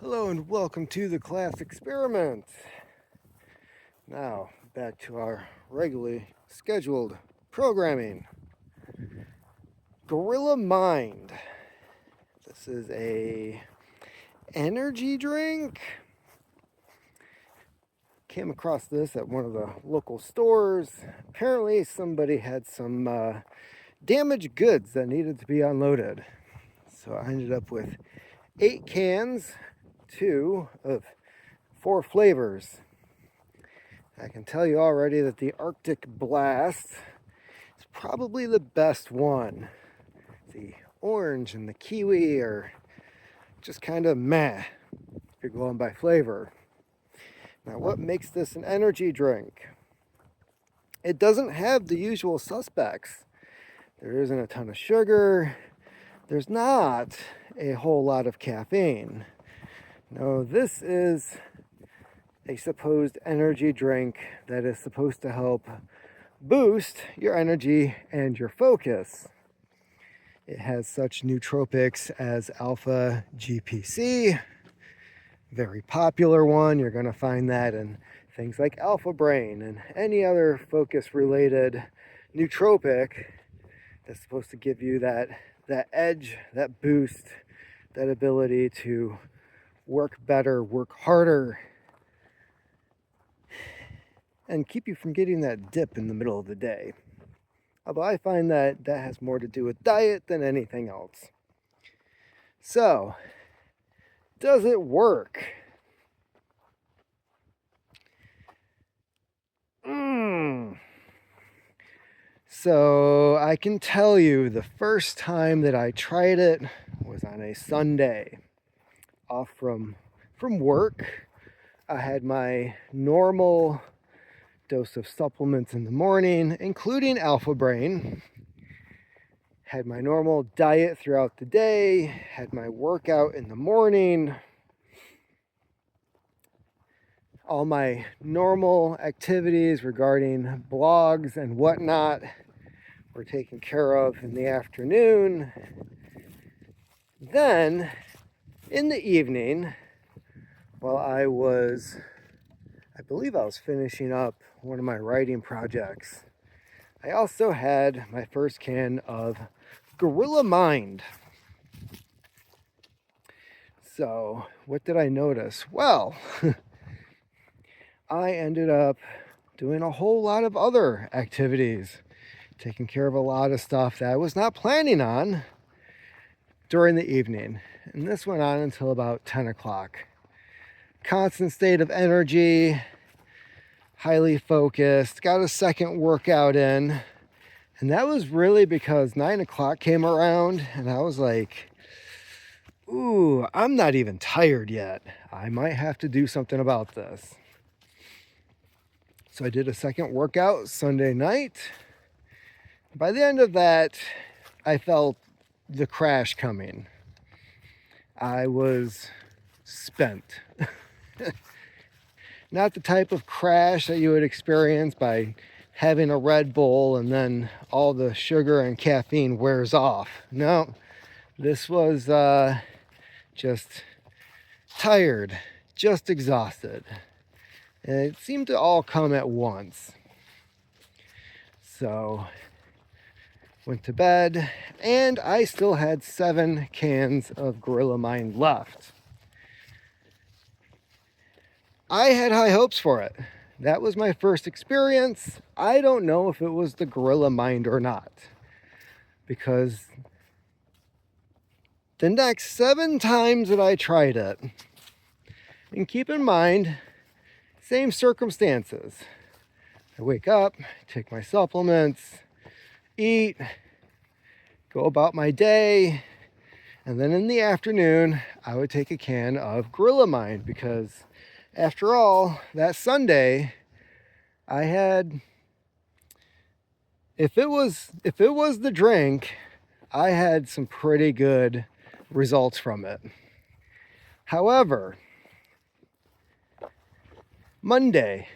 Hello and welcome to the class experiment. Now, back to our regularly scheduled programming. Gorilla Mind. This is a energy drink. Came across this at one of the local stores. Apparently somebody had some damaged goods that needed to be unloaded. So I ended up with 8 cans, 2 of 4 flavors. I can tell you already that the Arctic Blast is probably the best one. The orange and the kiwi are just kind of meh if you're going by flavor. Now, what makes this an energy drink? It doesn't have the usual suspects. There isn't a ton of sugar. There's not a whole lot of caffeine. No, this is a supposed energy drink that is supposed to help boost your energy and your focus. It has such nootropics as alpha GPC, very popular one. You're going to find that in things like alpha brain and any other focus related nootropic that's supposed to give you that edge, that boost, that ability to work better, work harder, and keep you from getting that dip in the middle of the day. Although I find that has more to do with diet than anything else. So, does it work? So, I can tell you the first time that I tried it was on a Sunday, off from work. I had my normal dose of supplements in the morning, including Alpha Brain. Had my normal diet throughout the day, had my workout in the morning. All my normal activities regarding blogs and whatnot were taken care of in the afternoon. Then, in the evening, while I believe I was finishing up one of my writing projects, I also had my first can of Gorilla Mind. So, what did I notice? Well, I ended up doing a whole lot of other activities, taking care of a lot of stuff that I was not planning on during the evening. And this went on until about 10 o'clock. Constant state of energy, highly focused, got a second workout in. And that was really because 9 o'clock came around and I was like, ooh, I'm not even tired yet. I might have to do something about this. So I did a second workout Sunday night. By the end of that, I felt the crash coming. I was spent. Not the type of crash that you would experience by having a Red Bull and then all the sugar and caffeine wears off. No, this was just tired, just exhausted. And it seemed to all come at once. So, went to bed, and I still had 7 cans of Gorilla Mind left. I had high hopes for it. That was my first experience. I don't know if it was the Gorilla Mind or not, because the next 7 times that I tried it, and keep in mind, same circumstances. I wake up, take my supplements, eat, go about my day, and then in the afternoon, I would take a can of Gorilla Mind because after all, that Sunday, I had, if it was the drink, I had some pretty good results from it. However, Monday,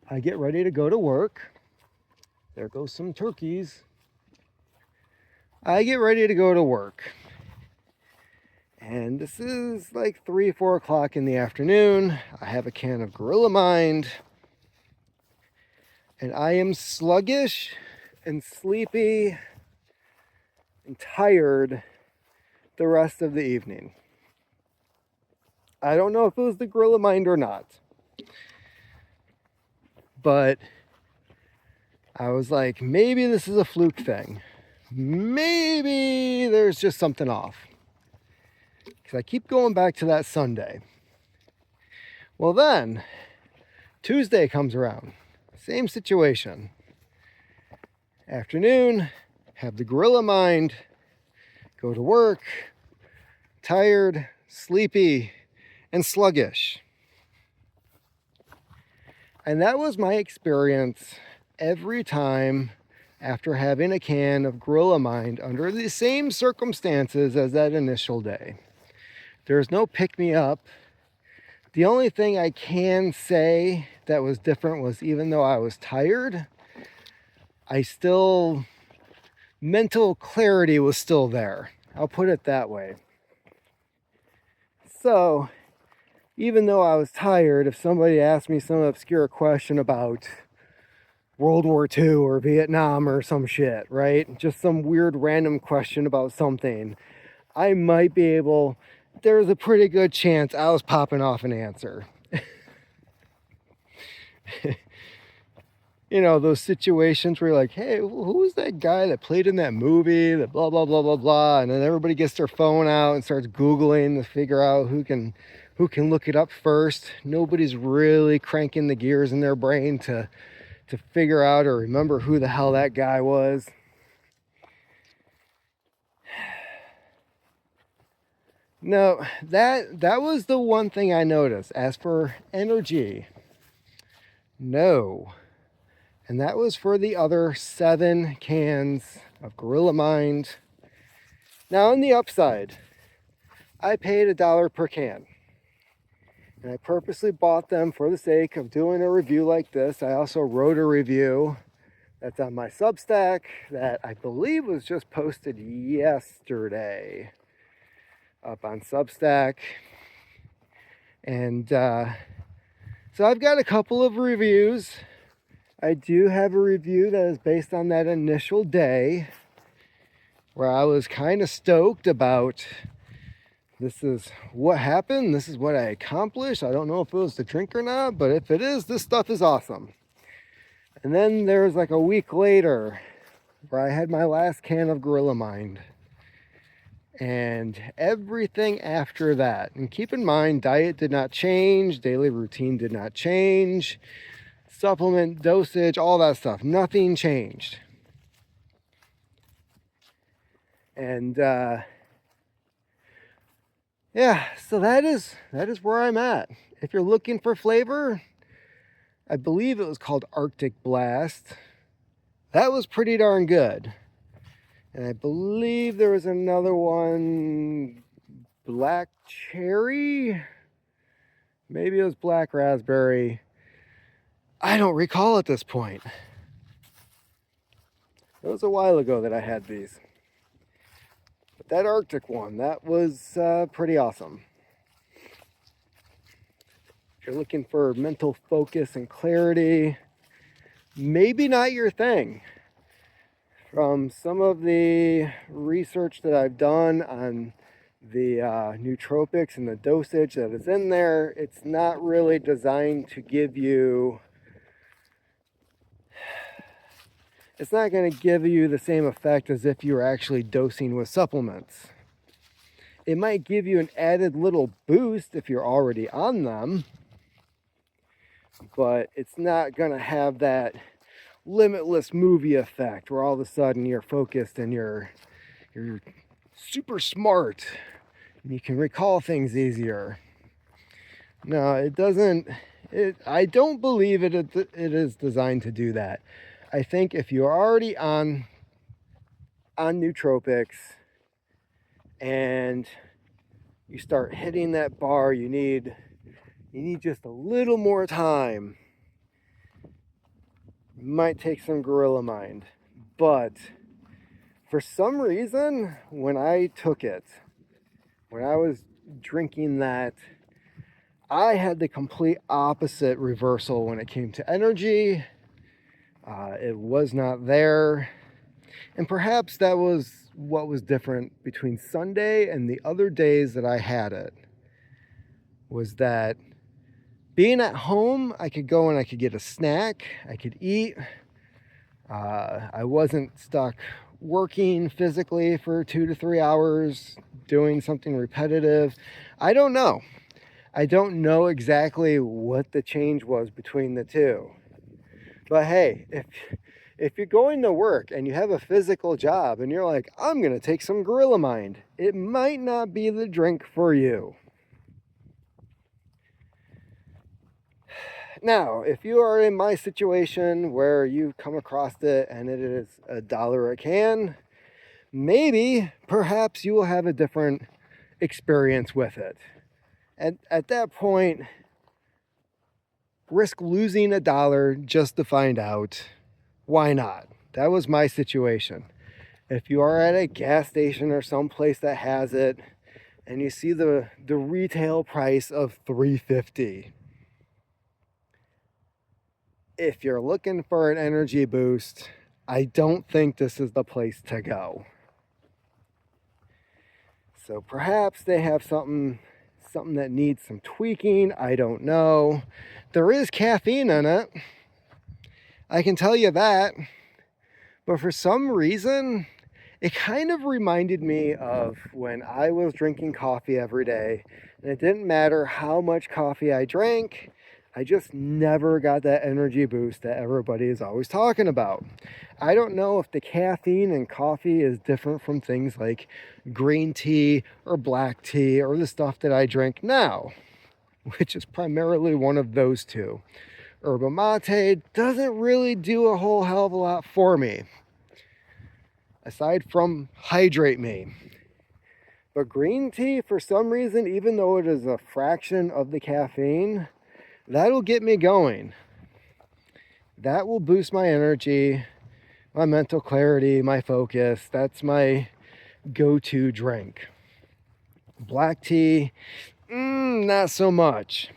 I get ready to go to work. There goes some turkeys. I get ready to go to work. And this is like 3, 4 o'clock in the afternoon. I have a can of Gorilla Mind. And I am sluggish and sleepy and tired the rest of the evening. I don't know if it was the Gorilla Mind or not. But I was like, maybe this is a fluke thing. Maybe there's just something off. Because I keep going back to that Sunday. Well then, Tuesday comes around. Same situation. Afternoon, have the Gorilla Mind, go to work, tired, sleepy, and sluggish. And that was my experience every time after having a can of Gorilla Mind under the same circumstances as that initial day. There's no pick-me-up. The only thing I can say that was different was even though I was tired, mental clarity was still there. I'll put it that way. So, even though I was tired, if somebody asked me some obscure question about World War II or Vietnam or some shit, right? Just some weird random question about something, I might be able, there's a pretty good chance I was popping off an answer. You know, those situations where you're like, hey, who was that guy that played in that movie, that blah, blah, blah, blah, blah. And then everybody gets their phone out and starts Googling to figure out who can look it up first. Nobody's really cranking the gears in their brain to figure out or remember who the hell that guy was. No, that was the one thing I noticed. As for energy, no. And that was for the other 7 cans of Gorilla Mind. Now on the upside, I paid $1 per can. And I purposely bought them for the sake of doing a review like this. I also wrote a review that's on my Substack that I believe was just posted yesterday up on Substack. And so I've got a couple of reviews. I do have a review that is based on that initial day where I was kind of stoked about this is what happened, this is what I accomplished. I don't know if it was the drink or not, but if it is, this stuff is awesome. And then there was like a week later where I had my last can of Gorilla Mind. And everything after that, and keep in mind, diet did not change, daily routine did not change, supplement dosage, all that stuff, nothing changed. And yeah, so that is where I'm at. If you're looking for flavor, I believe it was called Arctic Blast. That was pretty darn good. And I believe there was another one, Black Cherry. Maybe it was Black Raspberry. I don't recall at this point. It was a while ago that I had these. But that Arctic one, that was pretty awesome. If you're looking for mental focus and clarity, maybe not your thing. From some of the research that I've done on the nootropics and the dosage that is in there, it's not really designed to give you, it's not going to give you the same effect as if you were actually dosing with supplements. It might give you an added little boost if you're already on them, but it's not going to have that limitless movie effect where all of a sudden you're focused and you're super smart and you can recall things easier. No, it doesn't. I don't believe it is designed to do that. I think if you're already on nootropics and you start hitting that bar, you need just a little more time. Might take some Gorilla Mind, but for some reason when I took it, when I was drinking that, I had the complete opposite reversal when it came to energy. It was not there. And perhaps that was what was different between Sunday and the other days that I had it, was that being at home, I could go and I could get a snack, I could eat. I wasn't stuck working physically for 2 to 3 hours, doing something repetitive. I don't know. I don't know exactly what the change was between the two. But hey, if you're going to work and you have a physical job and you're like, I'm going to take some Gorilla Mind, it might not be the drink for you. Now, if you are in my situation where you come across it and it is $1 a can, maybe, perhaps you will have a different experience with it. And at that point, risk losing $1 just to find out. Why not? That was my situation. If you are at a gas station or someplace that has it and you see the retail price of $3.50, if you're looking for an energy boost, I don't think this is the place to go. So perhaps they have something that needs some tweaking. I don't know. There is caffeine in it, I can tell you that. But for some reason, it kind of reminded me of when I was drinking coffee every day. And it didn't matter how much coffee I drank, I just never got that energy boost that everybody is always talking about. I don't know if the caffeine in coffee is different from things like green tea or black tea or the stuff that I drink now, which is primarily one of those two. Yerba mate doesn't really do a whole hell of a lot for me, aside from hydrate me. But green tea, for some reason, even though it is a fraction of the caffeine, that'll get me going. That will boost my energy, my mental clarity, my focus. That's my go-to drink. Black tea, not so much.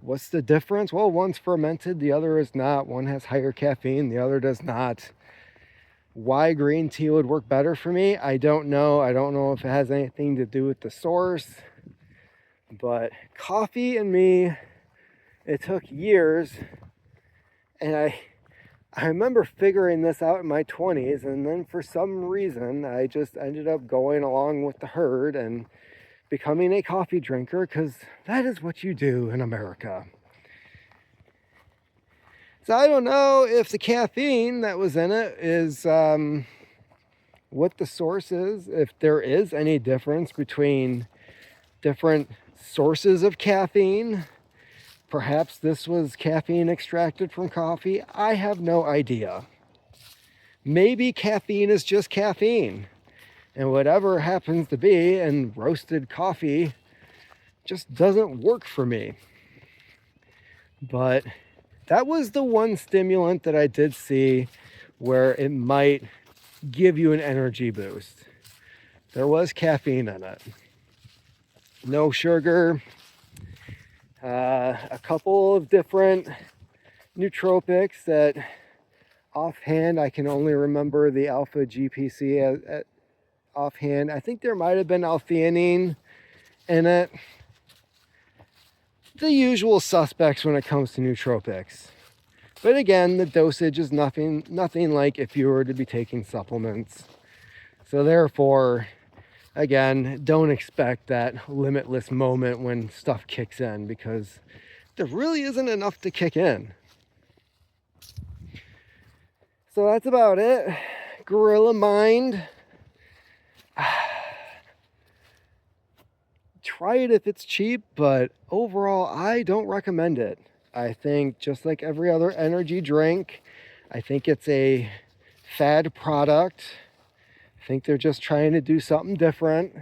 What's the difference? Well, one's fermented, the other is not. One has higher caffeine, the other does not. Why green tea would work better for me, I don't know. I don't know if it has anything to do with the source. But coffee and me, it took years. And I remember figuring this out in my 20s. And then for some reason, I just ended up going along with the herd and becoming a coffee drinker, because that is what you do in America. So I don't know if the caffeine that was in it is what the source is, if there is any difference between different sources of caffeine. Perhaps this was caffeine extracted from coffee. I have no idea. Maybe caffeine is just caffeine, and whatever happens to be in roasted coffee just doesn't work for me. But that was the one stimulant that I did see where it might give you an energy boost. There was caffeine in it. No sugar. A couple of different nootropics that offhand I can only remember the alpha GPC at offhand. I think there might have been L-theanine in it. The usual suspects when it comes to nootropics. But again, the dosage is nothing like if you were to be taking supplements. So therefore, again, don't expect that limitless moment when stuff kicks in, because there really isn't enough to kick in. So that's about it. Gorilla Mind. Try it if it's cheap, but overall, I don't recommend it. I think just like every other energy drink, I think it's a fad product. I think they're just trying to do something different.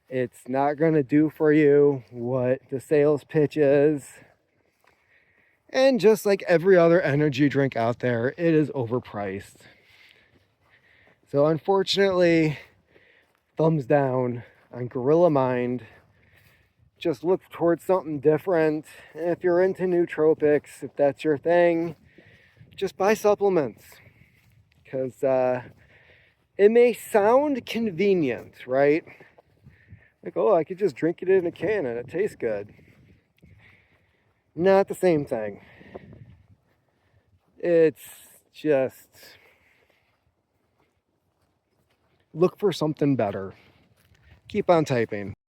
It's not going to do for you what the sales pitch is. And just like every other energy drink out there, it is overpriced. So unfortunately, thumbs down on Gorilla Mind. Just look towards something different. And if you're into nootropics, if that's your thing, just buy supplements. Because it may sound convenient, right? Like, oh, I could just drink it in a can and it tastes good. Not the same thing. It's just look for something better. Keep on typing.